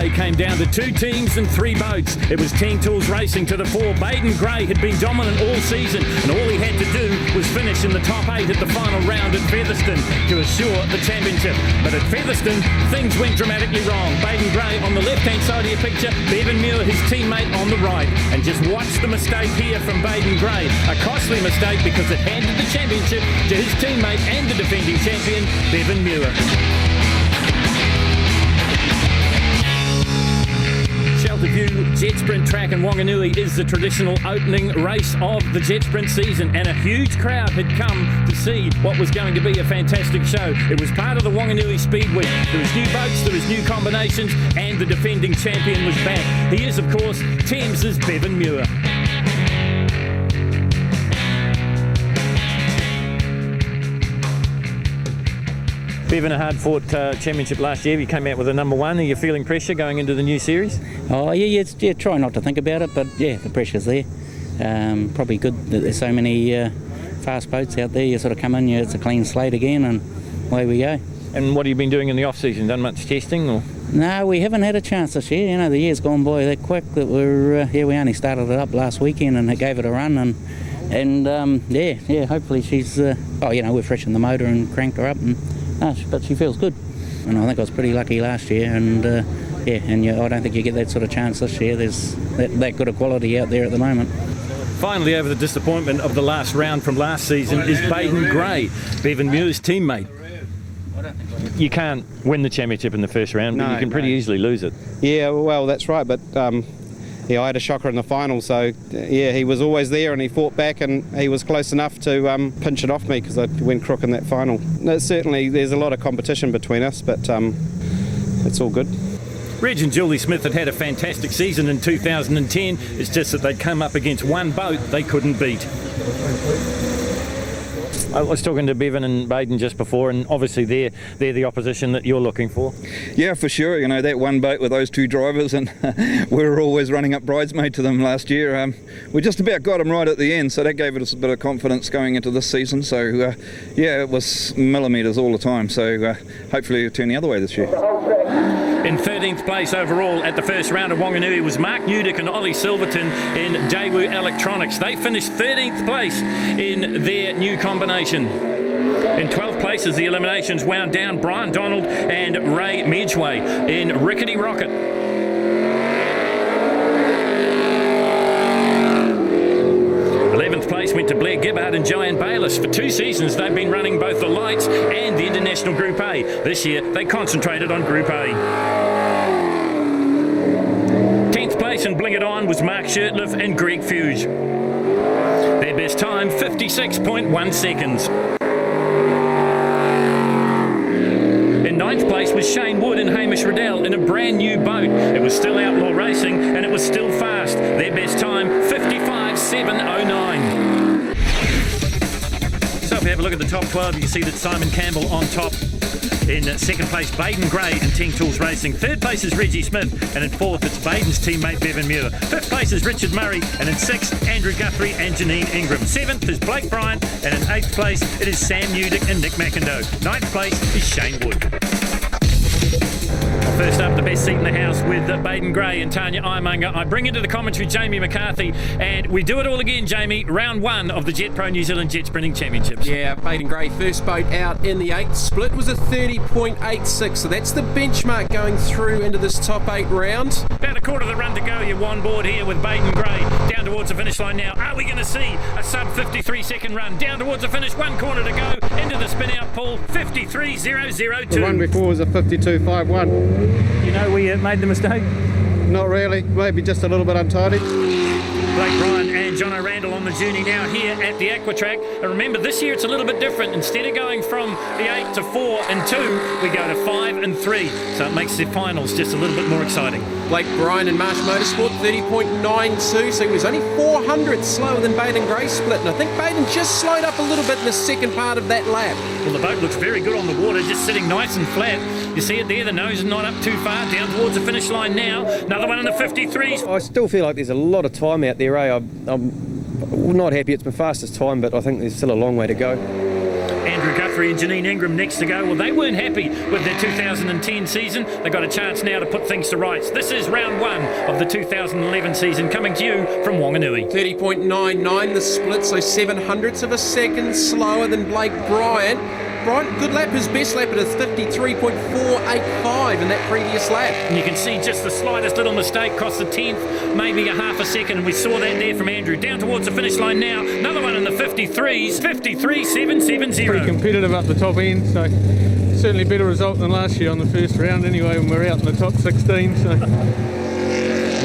Gray came down to 2 teams and 3 boats. It was Team Tools Racing to the fore. Baden Gray had been dominant all season, and all he had to do was finish in the top 8 at the final round at Featherston to assure the championship. But at Featherston, things went dramatically wrong. Baden Gray on the left-hand side of your picture, Bevan Muir, his teammate, on the right. And just watch the mistake here from Baden Gray. A costly mistake because it handed the championship to his teammate and the defending champion, Bevan Muir. Shelter View Jetsprint track in Wanganui is the traditional opening race of the Jetsprint season, and a huge crowd had come to see what was going to be a fantastic show. It was part of the Wanganui Speed Week. There was new boats, there was new combinations, and the defending champion was back. He is, of course, Thames's Bevan Muir. Bevan, a hard-fought championship last year. You came out with a number 1. Are you feeling pressure going into the new series? Oh, yeah, try not to think about it, but yeah, the pressure's there. Probably good that there's so many fast boats out there. You sort of come in, it's a clean slate again, and away we go. And what have you been doing in the off-season? Done much testing? Or? No, we haven't had a chance this year. You know, the year's gone by that quick that we only started it up last weekend and it gave it a run, and hopefully she's, we've freshened the motor and cranked her up, but she feels good. And I think I was pretty lucky last year, and I don't think you get that sort of chance this year. There's that good a quality out there at the moment. Finally, over the disappointment of the last round from last season is Baden Gray, Bevan Muir's teammate. You can't win the championship in the first round, but you can pretty easily lose it. Yeah, well, that's right, but I had a shocker in the final, so he was always there and he fought back and he was close enough to pinch it off me because I went crook in that final. No, certainly there's a lot of competition between us, but it's all good. Reg and Julie Smith had a fantastic season in 2010. It's just that they'd come up against one boat they couldn't beat. I was talking to Bevan and Baden just before, and obviously they're the opposition that you're looking for. Yeah, for sure. You know, that one boat with those 2 drivers, and we were always running up bridesmaid to them last year. We just about got them right at the end, so that gave us a bit of confidence going into this season. So, it was millimetres all the time. So hopefully it'll turn the other way this year. In 13th place overall at the first round of Wanganui was Mark Newdick and Ollie Silverton in Daewoo Electronics. They finished 13th place in their new combination. In 12th place as the eliminations wound down, Brian Donald and Ray Medgeway in Rickety Rocket. 11th place went to Blair Gibbard and Joanne Bayliss. For 2 seasons they've been running both the Lights and the International Group A. This year they concentrated on Group A. 10th place in Bling It On was Mark Shirtliff and Greg Fuge. Their best time, 56.1 seconds. In 9th place was Shane Wood and Hamish Riddell in a brand new boat. It was still outlaw racing and it was still fast. Their best time, 55.709. So if you have a look at the top 12, you can see that Simon Campbell on top. In 2nd place, Baden Gray and Team Tools Racing. 3rd place is Reggie Smith, and in 4th it's Baden's teammate Bevan Muir. 5th place is Richard Murray, and in 6th Andrew Guthrie and Janine Ingram. 7th is Blake Bryant, and in 8th place it is Sam Newdick and Nick McIndoe. 9th place is Shane Wood. First up, the best seat in the house with Baden Gray and Tanya Imunga. I bring into the commentary Jamie McCarthy, and we do it all again, Jamie. Round 1 of the Jet Pro New Zealand Jet Sprinting Championships. Yeah, Baden Gray, first boat out in the 8th. Split was a 30.86, so that's the benchmark going through into this top 8 round. About a quarter of the run to go. You're on board here with Baden Gray. Down towards the finish line now. Are we going to see a sub 53 second run? Down towards the finish, 1 corner to go. Into the spin out pool, 53.002. The one before was a 52.51. You know we made the mistake? Not really, maybe just a little bit untidy. Blake Bryant and John O'Randall on the journey now here at the Aqua Track. And remember, this year it's a little bit different. Instead of going from the 8 to 4 and 2, we go to 5 and 3. So it makes the finals just a little bit more exciting. Blake Bryant in Marsh Motorsport, 30.92, so he was only 400 slower than Baden Gray split. And I think Baden just slowed up a little bit in the second part of that lap. Well, the boat looks very good on the water, just sitting nice and flat. You see it there, the nose is not up too far, down towards the finish line now. Another one in the 53s. I still feel like there's a lot of time out there, eh? I'm not happy it's my fastest time, but I think there's still a long way to go. Andrew Guthrie Guthrie and Janine Ingram next to go. Well, they weren't happy with their 2010 season. They've got a chance now to put things to rights. This is round 1 of the 2011 season, coming to you from Wanganui. 30.99 the split, so 700ths of a second slower than Blake Bryant. Bryant, good lap, his best lap at a 53.485 in that previous lap. And you can see just the slightest little mistake cost a tenth, maybe a half a second, and we saw that there from Andrew. Down towards the finish line now, another one in the 53s, 53.770. Pretty competitive up the top end, so certainly better result than last year on the first round anyway, when we're out in the top 16. So.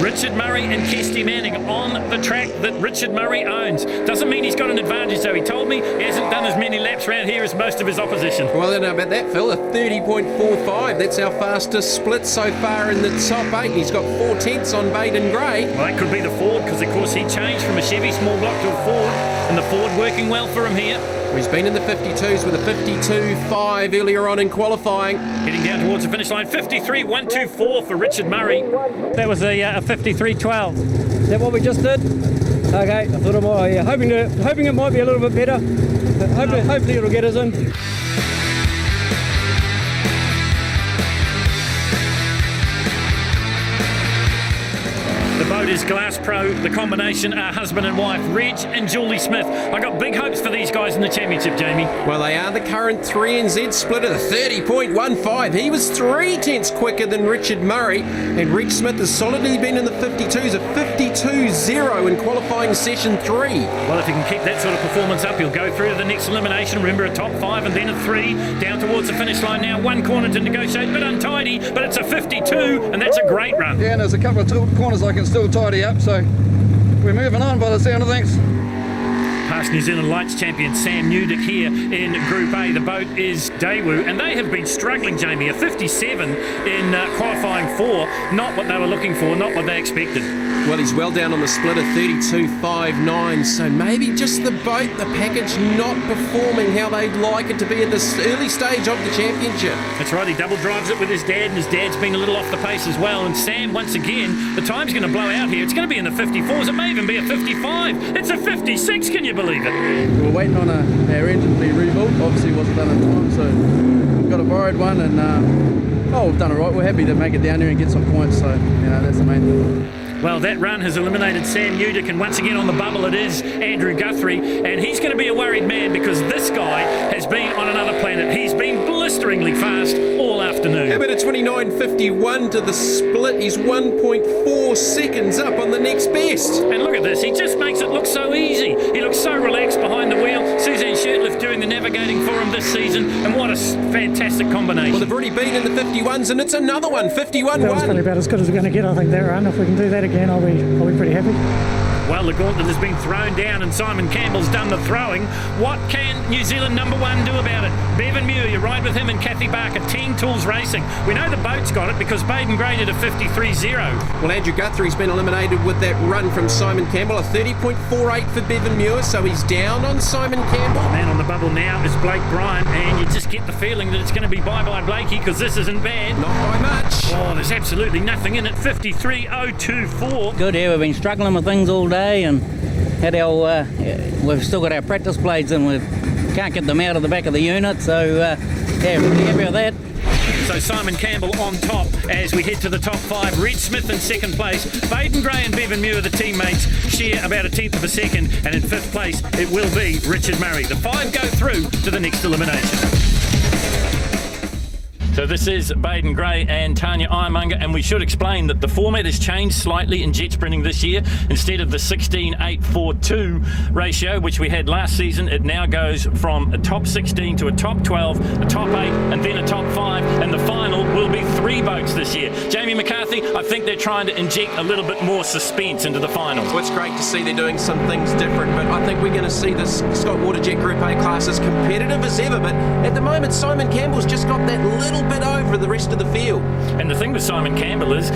Richard Murray and Kesty Manning on the track that Richard Murray owns. Doesn't mean he's got an advantage though. He told me he hasn't done as many laps around here as most of his opposition. Well, I don't know about that, Phil. A 30.45. That's our fastest split so far in the top 8. He's got 4 tenths on Baden Gray. Well, that could be the Ford, because of course he changed from a Chevy small block to a Ford, and the Ford working well for him here. He's been in the 52s with a 52.5 earlier on in qualifying. Heading down towards the finish line, 53.124 for Richard Murray. That was a 53.12. Is that what we just did? Okay, I thought it might. Yeah, hoping it might be a little bit better. Hopefully it'll get us in. The boat is Glass Pro. The combination are husband and wife, Reg and Julie Smith. I got big hopes for these guys in the championship, Jamie. Well, they are the current 3NZ split at a 30.15. He was 3 tenths quicker than Richard Murray, and Reg Smith has solidly been in the 52s, a 52.0 in qualifying session 3. Well, if he can keep that sort of performance up, he'll go through to the next elimination. Remember, a top 5 and then a 3. Down towards the finish line now. 1 corner to negotiate, a bit untidy, but it's a 52, and that's a great run. Yeah, and there's a couple of corners I can still tidy up, so we're moving on by the sound of things. Past New Zealand Lights champion Sam Newdick here in Group A. The boat is Daewoo, and they have been struggling, Jamie. A 57 in qualifying 4. Not what they were looking for, not what they expected. Well, he's well down on the split of 32.59, so maybe just the boat, the package, not performing how they'd like it to be at this early stage of the championship. That's right, he double drives it with his dad, and his dad's been a little off the pace as well. And Sam, once again, the time's going to blow out here. It's going to be in the 54s. It may even be a 55. It's a 56, can you believe it? We were waiting on our engine to be rebuilt. Obviously, it wasn't done in time, so we've got a borrowed one, and we've done all right. We're happy to make it down there and get some points, so that's the main thing. Well, that run has eliminated Sam Newdick, and once again on the bubble it is Andrew Guthrie, and he's going to be a worried man because this guy has been on another planet. He's been blisteringly fast all afternoon. How about a 29.51 to the split? He's 1.4 seconds up on the next best. And look at this, he just makes it look so easy. He looks so relaxed behind the wheel. Suzanne Shirtliff doing the navigating for him this season, and what a fantastic combination. Well, they've already been in the 51s, and it's another one, 51.1. That was probably about as good as we're going to get, I think, that run. If we can do that again, I'll be pretty happy. Well, the gauntlet has been thrown down and Simon Campbell's done the throwing. What can New Zealand #1 do about it? Bevan Muir, you ride with him, and Kathy Barker, Team Tools Racing. We know the boat's got it because Baden Gray did a 53.0. Well, Andrew Guthrie's been eliminated with that run from Simon Campbell, a 30.48 for Bevan Muir, so he's down on Simon Campbell. Man on the bubble now is Blake Bryant, and you just get the feeling that it's going to be bye-bye Blakey because this isn't bad. Not by much. Oh, there's absolutely nothing in it. 53.024. Good here. We've been struggling with things all day, and had our we've still got our practice blades, and we can't get them out of the back of the unit. So pretty happy with that. So Simon Campbell on top as we head to the top 5. Red Smith in second place. Baden Gray and Bevan Muir, the teammates, share about a tenth of a second, and in 5th place it will be Richard Murray. The 5 go through to the next elimination. So this is Baden Gray and Tanya Ironmonger, and we should explain that the format has changed slightly in jet sprinting this year. Instead of the 16-8-4-2 ratio, which we had last season, it now goes from a top 16 to a top 12, a top 8, and then a top 5, and the final will be 3 boats this year. Jamie McCarthy, I think they're trying to inject a little bit more suspense into the finals. Well, it's great to see they're doing some things different, but I think we're going to see this Scott Waterjet Group A class as competitive as ever, but at the moment Simon Campbell's just got that little bit over the rest of the field. And the thing with Simon Campbell is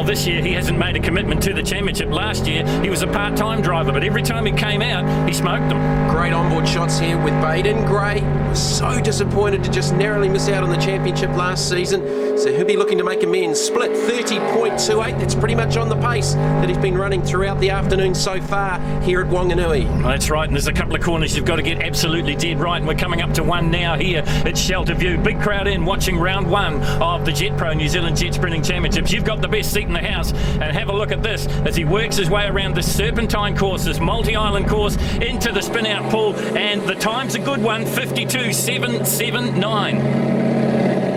this year he hasn't made a commitment to the championship. Last year he was a part-time driver, but every time he came out, he smoked them. Great onboard shots here with Baden Gray. So disappointed to just narrowly miss out on the championship last season. So he'll be looking to make amends. Split 30.28. That's pretty much on the pace that he's been running throughout the afternoon so far here at Wanganui. That's right, and there's a couple of corners you've got to get absolutely dead right, and we're coming up to one now here at Shelter View. Big crowd in watching round one of the Jet Pro New Zealand Jet Sprinting Championships. You've got the best seat in the house, and have a look at this as he works his way around this serpentine course, this multi-island course, into the spin-out pool, and the time's a good one, 52.779.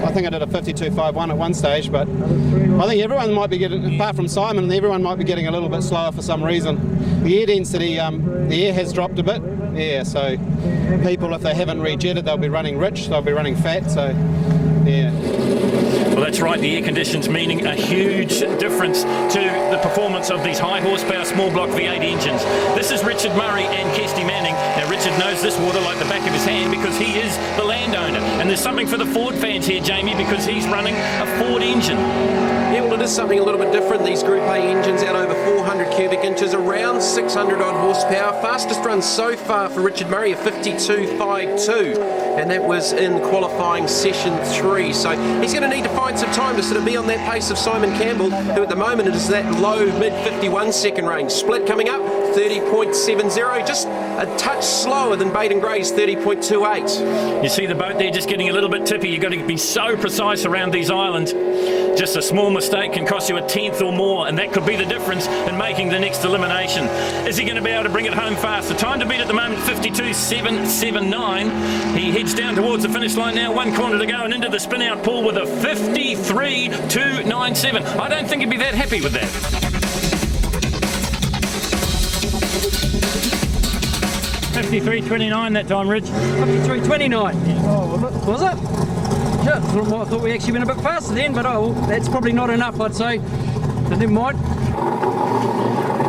I think I did a 52.51 at one stage, but I think everyone might be getting, apart from Simon, everyone might be getting a little bit slower for some reason. The air density, the air has dropped a bit, yeah, so people, if they haven't rejetted, they'll be running rich, they'll be running fat, so yeah. Well, that's right, the air conditions meaning a huge difference to the performance of these high horsepower small block V8 engines. This is Richard Murray and Kirsty Manning. Now Richard knows this water like the back of his hand because he is the landowner, and there's something for the Ford fans here, Jamie, because he's running a Ford engine. Yeah, well, it is something a little bit different. These Group A engines out over 400 cubic inches, around 600 odd horsepower. Fastest run so far for Richard Murray, a 52.52, and that was in qualifying session 3. So he's going to need to find some time to sort of be on that pace of Simon Campbell, who at the moment is that low mid 51 second range. Split coming up, 30.70, just a touch slower than Baden Gray's 30.28. You see the boat there just getting a little bit tippy. You've got to be so precise around these islands. Just a small mistake can cost you a tenth or more, and that could be the difference in making the next elimination. Is he going to be able to bring it home fast? The time to beat at the moment, 52.779. He heads down towards the finish line now, one corner to go, and into the spin-out pool with a 53.297. I don't think he'd be that happy with that. 53.29 that time, Rich. 53.29. Oh, was it? Yeah, I thought we actually went a bit faster then, but that's probably not enough, I'd say. But never mind.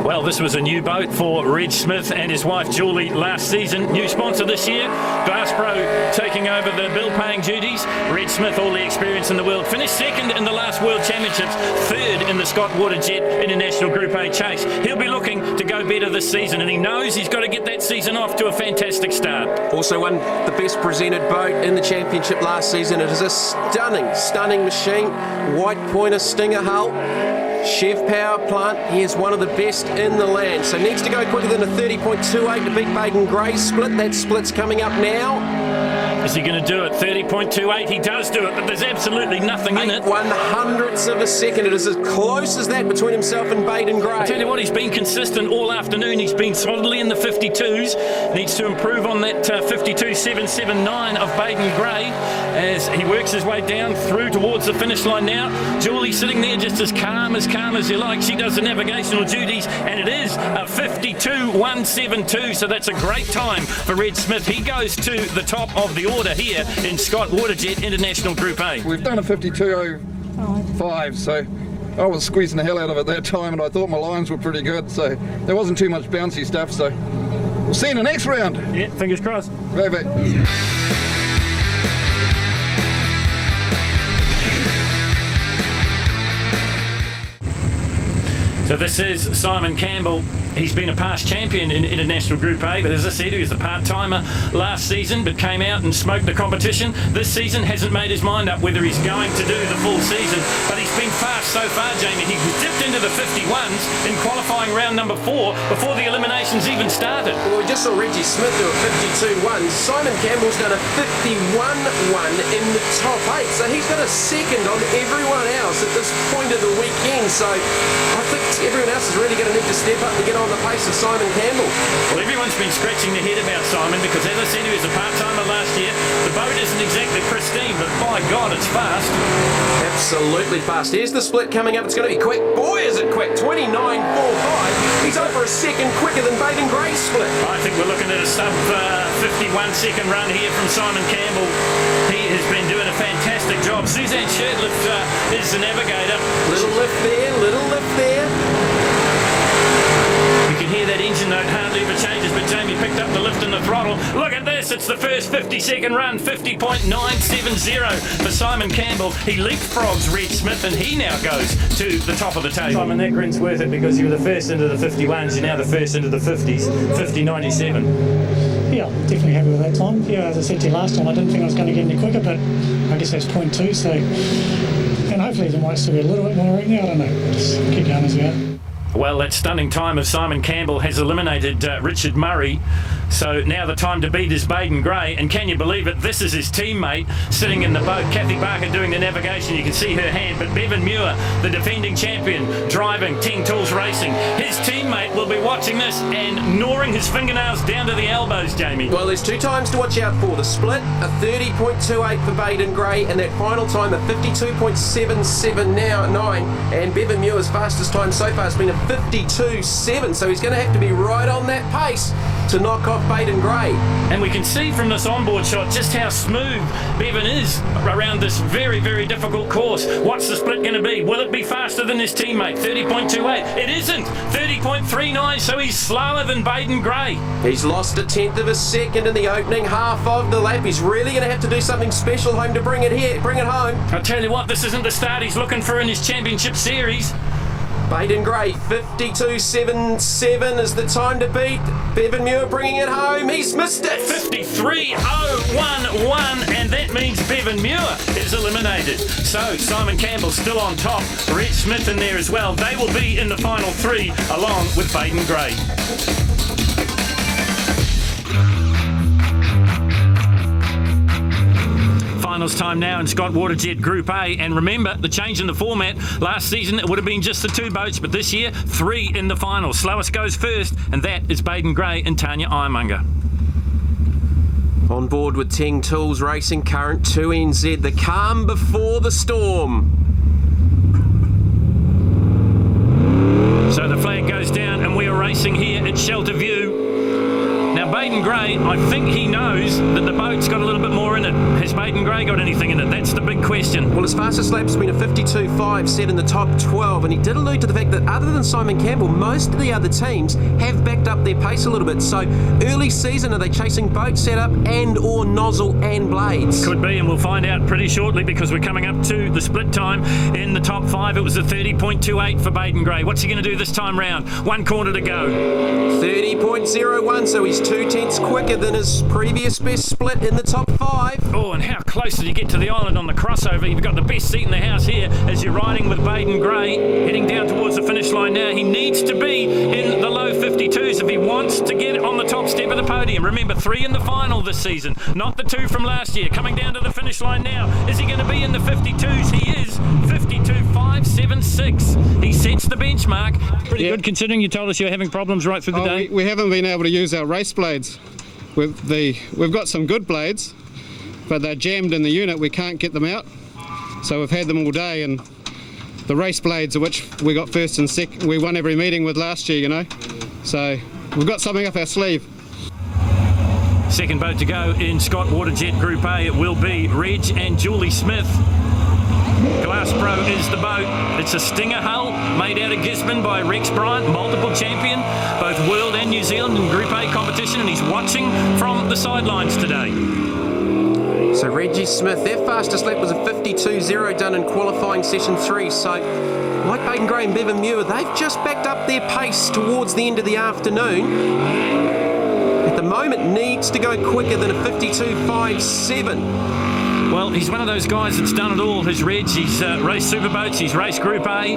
Well, this was a new boat for Reg Smith and his wife Julie last season. New sponsor this year, Glass Pro taking over the bill-paying duties. Reg Smith, all the experience in the world, finished second in the last World Championships, third in the Scott Waterjet International Group A chase. He'll be looking to go better this season, and he knows he's got to get that season off to a fantastic start. Also won the best presented boat in the championship last season. It is a stunning machine. White pointer Stinger hull. Chev power plant, he is one of the best in the land. So needs to go quicker than a 30.28 to beat Baden Gray's split. That split's coming up now. Is he going to do it? 30.28, he does do it, but there's absolutely nothing in it. 1/100ths of a second. It is as close as that between himself and Baden Gray. I tell you what, he's been consistent all afternoon. He's been solidly in the 52s. Needs to improve on that 52.779 of Baden Gray as he works his way down through towards the finish line now. Julie sitting there just as calm as you like. She does the navigational duties, and it is a 52.172, so that's a great time for Reg Smith. He goes to the top of the order here in Scott Waterjet International Group A. We've done a 52.05, so I was squeezing the hell out of it that time, and I thought my lines were pretty good, so there wasn't too much bouncy stuff, so we'll see you in the next round. Yeah, fingers crossed. Bye-bye. So this is Simon Campbell. He's been a past champion in International Group A, but as I said, he was a part-timer last season, but came out and smoked the competition. This season hasn't made his mind up whether he's going to do the full season, but he's been fast so far, Jamie. He dipped into the 51s in qualifying round number 4 before the eliminations even started. Well, we just saw Reggie Smith do a 52.1. Simon Campbell's done a 51.1 in the top 8, so he's got a second on everyone else at this point of the weekend. So I think everyone else is really going to need to step up and get on the pace of Simon Campbell. Well, everyone's been scratching their head about Simon because, as I said, he was a part-timer last year. The boat isn't exactly pristine, but by God, it's fast. Absolutely fast. Here's the split coming up. It's going to be quick. Boy, is it quick. 29.45. He's over a second quicker than Baden Gray's split. I think we're looking at a sub 51-second run here from Simon Campbell. He has been doing a fantastic job. Suzanne Shirtliff is the navigator. Little lift there, little lift there. You can hear that engine note hardly ever changes, but Jamie picked up the lift and the throttle. Look at this, it's the first 50-second run, 50.970 for Simon Campbell. He leapfrogs Reg Smith, and he now goes to the top of the table. Simon, that grin's worth it because you were the first into the 51s, you're now the first into the 50s, 50.97. Yeah, I'm definitely happy with that time. Yeah, as I said to you last time, I didn't think I was going to get any quicker, but I guess that's 0.2, so... And hopefully there might still be a little bit more in there, I don't know. Just keep going as we go. Well, that stunning time of Simon Campbell has eliminated Richard Murray. So now the time to beat is Baden Gray. And can you believe it? This is his teammate sitting in the boat. Kathy Barker doing the navigation. You can see her hand. But Bevan Muir, the defending champion, driving Ting Tools Racing. His teammate will be watching this and gnawing his fingernails down to the elbows, Jamie. Well, there's two times to watch out for. The split, a 30.28 for Baden Gray, and that final time, a 52.77 now at 9. And Bevan Muir's fastest time so far has been a 52.7, so he's going to have to be right on that pace to knock off Baden Gray. And we can see from this onboard shot just how smooth Bevan is around this very, very difficult course. What's the split going to be? Will it be faster than his teammate? 30.28. It isn't. 30.39, so he's slower than Baden Gray. He's lost a tenth of a second in the opening half of the lap. He's really going to have to do something special home to bring it home. I'll tell you what, this isn't the start he's looking for in his championship series. Baden Gray, 52.77 is the time to beat. Bevan Muir bringing it home. He's missed it. 53.011, and that means Bevan Muir is eliminated. So Simon Campbell still on top. Reg Smith in there as well. They will be in the final three along with Baden Gray. Finals time now in Scott Waterjet Group A, and remember the change in the format. Last season it would have been just the two boats, but this year 3 in the final. Slowest goes first, and that is Baden Gray and Tanya Ironmonger. On board with Ting Tools Racing, current 2NZ, the calm before the storm. So the flag goes down and we are racing here at Shelter View. Now Baden Gray, I think he knows that the boat's got a little bit more in it. Has Baden Gray got anything in it? That's the big question. Well, his fastest lap's been a 52.5, set in the top 12, and he did allude to the fact that other than Simon Campbell, most of the other teams have backed up their pace a little bit. So early season, are they chasing boat setup and or nozzle and blades? Could be, and we'll find out pretty shortly because we're coming up to the split time in the top 5. It was a 30.28 for Baden Gray. What's he going to do this time round? 1 corner to go. 30.01, so he's 2 tenths quicker than his previous best split in the top 5. Oh, and how close did you get to the island on the crossover? You've got the best seat in the house here as you're riding with Baden Gray, heading down towards the finish line now. He needs to be in the low 52s if he wants to get on the top step of the podium. Remember, 3 in the final this season, not the 2 from last year. Coming down to the finish line now. Is he going to be in the 52s? He is. 52.576. He sets the benchmark. Pretty good considering you told us you were having problems right through the day. We haven't been able to use our race blades. We've got some good blades, but they're jammed in the unit. We can't get them out, so we've had them all day. And the race blades, which we got first and second, we won every meeting with last year, you know. So we've got something up our sleeve. Second boat to go in Scott Waterjet Group A. It will be Reg and Julie Smith. Glass Pro is the boat. It's a Stinger hull made out of Gisborne by Rex Bryant, multiple champion, both world and New Zealand in Group A competition, and he's watching from the sidelines today. So Reggie Smith, their fastest lap was a 52.0 done in qualifying session 3. So like Baden Gray and Bevan Muir, they've just backed up their pace towards the end of the afternoon. At the moment, needs to go quicker than a 52.57. Well, he's one of those guys that's done it all. His Reg, he's raced superboats, he's raced Group A.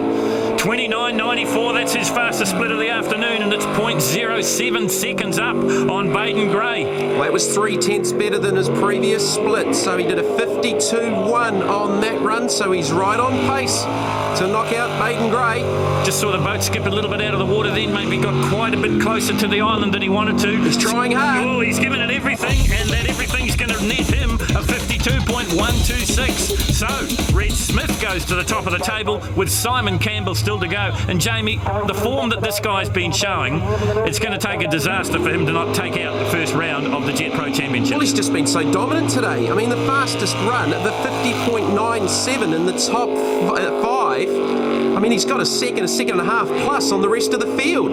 29.94, that's his fastest split of the afternoon, and it's 0.07 seconds up on Baden Gray. Well, that was 3 tenths better than his previous split, so he did a 52.1 on that run, so he's right on pace to knock out Baden Gray. Just saw the boat skip a little bit out of the water then, maybe got quite a bit closer to the island than he wanted to. He's trying hard. Oh, he's given it everything, and that everything's going to net him a 52.126. So, Reg Smith goes to the top of the table with Simon Campbell still to go. And Jamie, the form that this guy's been showing, it's going to take a disaster for him to not take out the first round of the Jet Pro Championship. Well, he's just been so dominant today. I mean, the fastest run, the 50.97 in the top 5. I mean, he's got a second and a half plus on the rest of the field.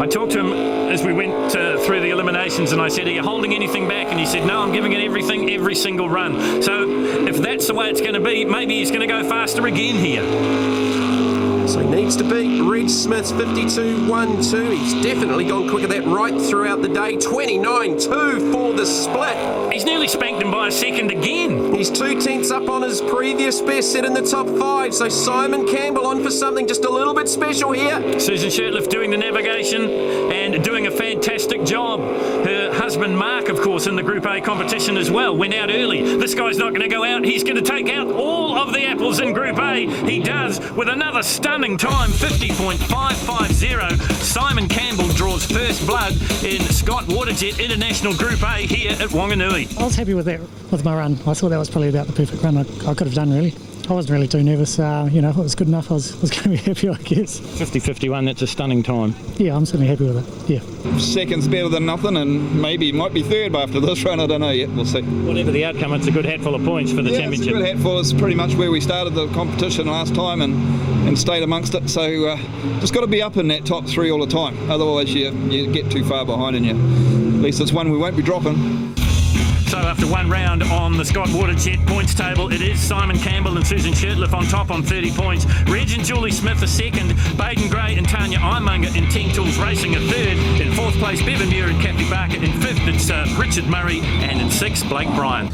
talked to him as we went through the eliminations, and I said, are you holding anything back? And he said, no, I'm giving it everything, every single run. So if that's the way it's going to be, maybe he's going to go faster again here. So he needs to beat Reg Smith's 52.12. He's definitely gone quicker that right throughout the day. 29.2 for the split. He's nearly spanked him by a second again. He's 2 tenths up on his previous best set in the top 5. So Simon Campbell on for something just a little bit special here. Susan Shirtliff doing the navigation and doing a fantastic job. Her husband Mark, of course, in the Group A competition as well, went out early. This guy's not going to go out. He's going to take out all of the apples in Group A. He does with another stunning time, 50.550. Simon Campbell draws first blood in Scott Waterjet International Group A here at Wanganui. I was happy with that, with my run. I thought that was probably about the perfect run I could have done, really. I wasn't really too nervous. If it was good enough, I was going to be happy, I guess. 50.51, that's a stunning time. Yeah, I'm certainly happy with it, yeah. Second's better than nothing, and maybe might be third after this run. I don't know yet. We'll see. Whatever the outcome, it's a good hatful of points for the championship. It's a good hatful. It's pretty much where we started the competition last time and stayed amongst it. So just got to be up in that top 3 all the time. Otherwise, you get too far behind, and at least it's one we won't be dropping. So after one round on the Scott Waterjet points table, it is Simon Campbell and Susan Shirtliff on top on 30 points. Reg and Julie Smith a second. Baden Gray and Tanya Imunga in 10 Tools Racing a third. In fourth place, Bevan Muir and Kathy Barker. In fifth, it's Richard Murray. And in sixth, Blake Bryan.